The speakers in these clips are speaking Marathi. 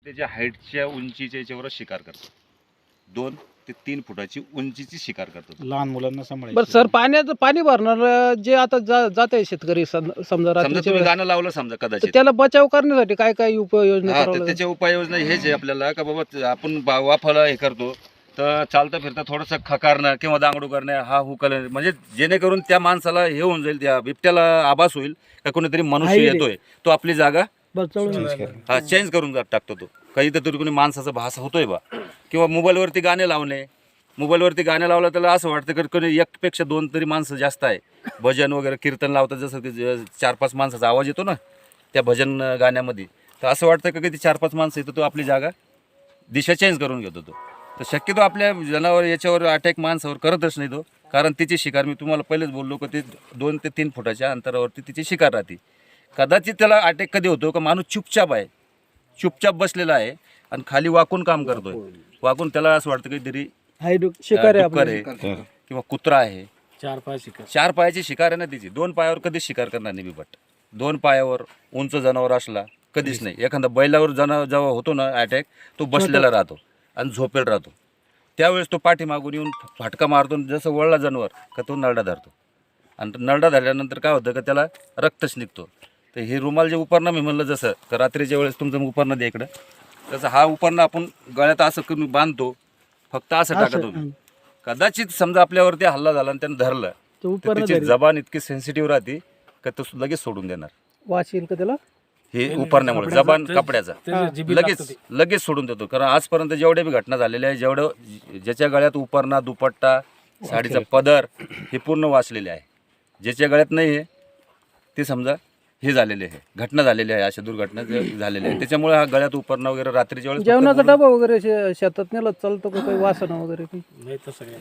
त्याच्या हाईटच्या उंचीच्या याच्यावर शिकार करतात. 2 ते 3 फुटाची उंचीची शिकार करतात. लहान मुलांना सांभाळायचं. बरं सर, पाणी भरणार जे आता जात आहे शेतकरी समजा समजा रात्रीच्या तुम्ही वेळेस, गाणं लावलं समजा तर कदाचित, त्याला बचाव करण्यासाठी काय काय उपाययोजना हा, करावं तर लागेल? त्याच्या उपाययोजना हेच आहे आपल्याला का बाबा आपण वाफाला हे करतो तर चालता फिरता थोडंसं खकारणं किंवा दांगडू करणं, हा हुकलं, म्हणजे जेणेकरून त्या माणसाला हे होऊन जाईल, त्या बिबट्याला आभास होईल का कोणीतरी मनुष्य येतोय, तो आपली जागा हा चेंज करून टाकतो. तो काहीतरी कोणी माणसाचा भास होतोय बा. किंवा मोबाईलवरती गाणे लावणे, मोबाईलवरती गाणे लावलं त्याला असं वाटतं की कोणी एकपेक्षा 2 तरी माणसं जास्त आहे. भजन वगैरे कीर्तन लावतात, जसं की 4-5 माणसाचा आवाज येतो ना त्या भजन गाण्यामध्ये, तर असं वाटतं की किती 4-5 माणसं येतो, तो आपली जागा दिशा चेंज करून घेतो. तो तर शक्यतो आपल्या जनावर याच्यावर अटॅक माणसावर करतच नाही तो, कारण तिची शिकार मी तुम्हाला पहिलेच बोललो की ते 2 ते 3 फुटाच्या अंतरावरती तिची शिकार राहते. कदाचित त्याला अटॅक कधी होतो का माणूस चुपचाप आहे, चुपचाप बसलेला आहे आणि खाली वाकून काम करतोय, वाकून त्याला असं वाटतं काहीतरी शिकार डुक्कर आहे किंवा कुत्रा आहे. 4 पायाची शिकार आहे ना तिची. 2 पायावर कधीच शिकार करणार नाही बिबट. 2 पायावर उंच जनावर असला कधीच नाही. एखादा बैलावर जनावर जेव्हा होतो ना अटॅक, तो बसलेला राहतो आणि झोपेल राहतो. त्यावेळेस तो पाठीमागून येऊन फाटका मारतो, जसं वळला जनावर का तो नरडा धरतो, आणि नरडा धरल्यानंतर काय होतं का त्याला रक्तच निघतो. तर हे रुमाल जे उपरणं मी म्हणलं, जसं का रात्रीच्या वेळेस तुमचं उपरणं द्या इकडं, तसं हा उपरणं आपण गळ्यात असं करून बांधतो, फक्त असं टाका तुम्ही. कदाचित समजा आपल्यावरती हल्ला झाला आणि त्यानं धरलं तर तिची जबान इतकी सेन्सिटिव्ह राहते का तो लगेच सोडून देणार. वाचेल का त्याला हे उपरण्यामुळे जबान कपड्याचा लगेच सोडून देतो. कारण आजपर्यंत जेवढ्या बी घटना झालेल्या आहे, ज्याच्या गळ्यात उपरणा, दुपट्टा, साडीचा पदर हे पूर्ण वाचलेले आहे. ज्याच्या गळ्यात नाही आहे ते समजा हे झालेले आहे, घटना झालेली आहे, अशा दुर्घटना झालेल्या आहे. त्याच्यामुळे हा गळ्यात उपरणं वगैरे रात्रीच्या वेळेस जेवणाचा डबा वगैरे शेतात नेला चालतो का, काही वासना वगैरे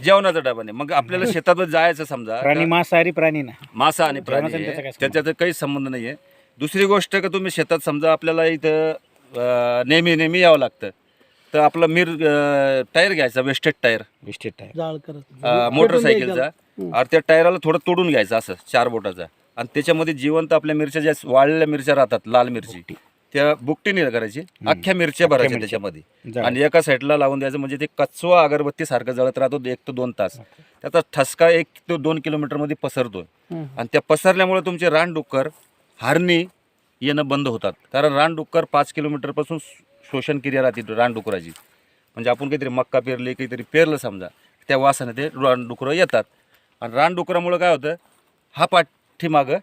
जेवणाचा डबा नाही. मग आपल्याला शेतात जायचं समजा, प्राणी मांसाहारी प्राणी ना, मासा आणि प्राणी आहे, त्याच्यात काही संबंध नाही आहे. दुसरी गोष्ट का तुम्ही शेतात समजा आपल्याला इथं नेहमी यावं लागतं, तर आपला टायर घ्यायचा, वेस्टेड टायर मोटरसायकलचा, आणि त्या टायराला थोडं तोडून घ्यायचं असं 4 बोटाचा, आणि त्याच्यामध्ये जिवंत आपल्या मिरच्या ज्या वाळलेल्या मिरच्या राहतात, लाल मिरची, त्या बुकटीने करायची, अख्ख्या मिरच्या भरायच्या त्याच्यामध्ये आणि एका साईडला लावून द्यायचं. म्हणजे ते कचवा अगरबत्ती सारखं जळत राहतो 1 ते 2 तास. त्याचा ठसका 1 ते 2 किलोमीटरमध्ये पसरतो, आणि त्या पसरल्यामुळे तुमचे रानडुक्कर, हरणी येणं बंद होतात. कारण रानडुक्कर 5 किलोमीटरपासून शोषण क्रिया राहते रानडुकराची. म्हणजे आपण काहीतरी मक्का पेरले, काहीतरी पेरलं समजा, त्या वासाने ते रानडुकरं येतात, आणि रानडुकरामुळे काय होतं, हा पाठीमागं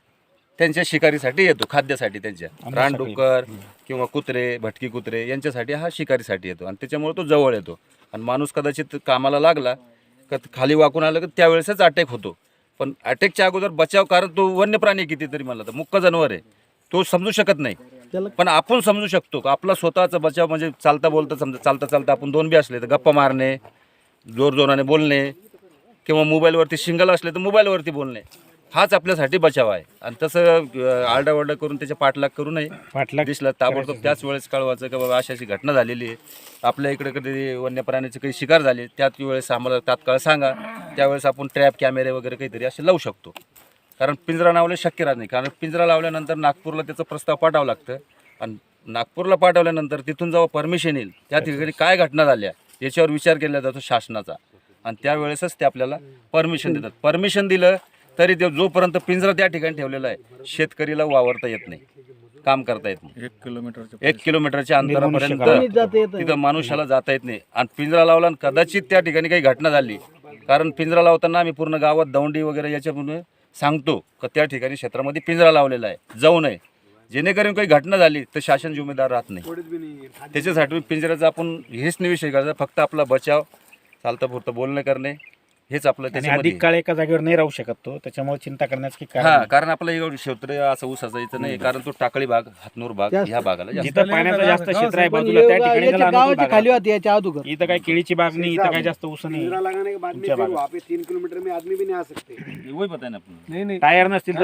त्यांच्या शिकारीसाठी येतो, खाद्यासाठी. त्यांच्या रानडुक्कर किंवा कुत्रे, भटकी कुत्रे यांच्यासाठी हा शिकारीसाठी येतो, आणि त्याच्यामुळे तो जवळ येतो. आणि माणूस कदाचित कामाला लागला का खाली वाकून आलं की त्यावेळेसच अटॅक होतो. पण अटॅकच्या अगोदर बचाव, कारण तो वन्य प्राणी कितीतरी म्हणला तर मुक्क जनावर आहे, तो समजू शकत नाही. पण आपण समजू शकतो का आपला स्वतःचा बचाव. म्हणजे चालता बोलता समजा, चालता आपण 2 बी असले तर गप्पा मारणे, जोरजोराने बोलणे, किंवा मोबाईलवरती सिंगल असले तर मोबाईलवरती बोलणे, हाच आपल्यासाठी बचाव आहे. आणि तसं आरडाओरडा करून त्याच्या पाठलाग करू नये. दिसलं ताबडतोब त्याच वेळेस कळवायचं की बाबा अशी घटना झालेली आहे, आपल्या इकडे कधी वन्य प्राण्याची काही शिकार झाली, त्याच वेळेस आम्हाला तात्काळ सांगा. त्यावेळेस आपण ट्रॅप कॅमेरे वगैरे काहीतरी असे लावू शकतो. कारण पिंजरा लावले शक्य राहत नाही, कारण पिंजरा लावल्यानंतर नागपूरला त्याचा प्रस्ताव पाठवावं लागतं, आणि नागपूरला पाठवल्यानंतर तिथून जेव्हा परमिशन येईल त्या ठिकाणी काय घटना झाल्या याच्यावर विचार केला जातो शासनाचा, आणि त्यावेळेसच ते आपल्याला परमिशन देतात. परमिशन दिलं तरी ते जोपर्यंत पिंजरा त्या ठिकाणी ठेवलेला आहे, शेतकरीला वावरता येत नाही, काम करता येत नाही. 1 किलोमीटरच्या अंतरापर्यंत तिथं मनुष्याला जाता येत नाही. आणि पिंजरा लावला आणि कदाचित त्या ठिकाणी काही घटना झाली, कारण पिंजरा लावताना आम्ही पूर्ण गावात दौंडी वगैरे याच्यामुळे सांगतो का त्या ठिकाणी क्षेत्रामध्ये पिंजरा लावलेला आहे, जाऊ नये. जेणेकरून काही घटना झाली तर शासन जिम्मेदार राहत नाही. त्याच्यासाठी पिंजऱ्याचा आपण हेच नाही विषय करायचा, फक्त आपला बचाव, चालता पुरतं बोलणं करणे, हेच आपलं. अधिक काळ एका जागेवर नाही राहू शकत तो, त्याच्यामुळे चिंता करण्याचं की काय. कारण आपलं एवढं क्षेत्र असं ऊसाचं इथं नाही, कारण तो टाकळी भाग, हातनूर भाग ह्या भागाला जिथं पाण्याचं जास्त क्षेत्र आहे बाजूला, त्या ठिकाणी खाली होती याच्या अगोदर. इथं काही केळीची बाग नाही, इथं काही जास्त ऊस नाही. 3 किलोमीटर में आदमी भी नहीं आ सकते. वही पता है ना आपण. टायर नसतील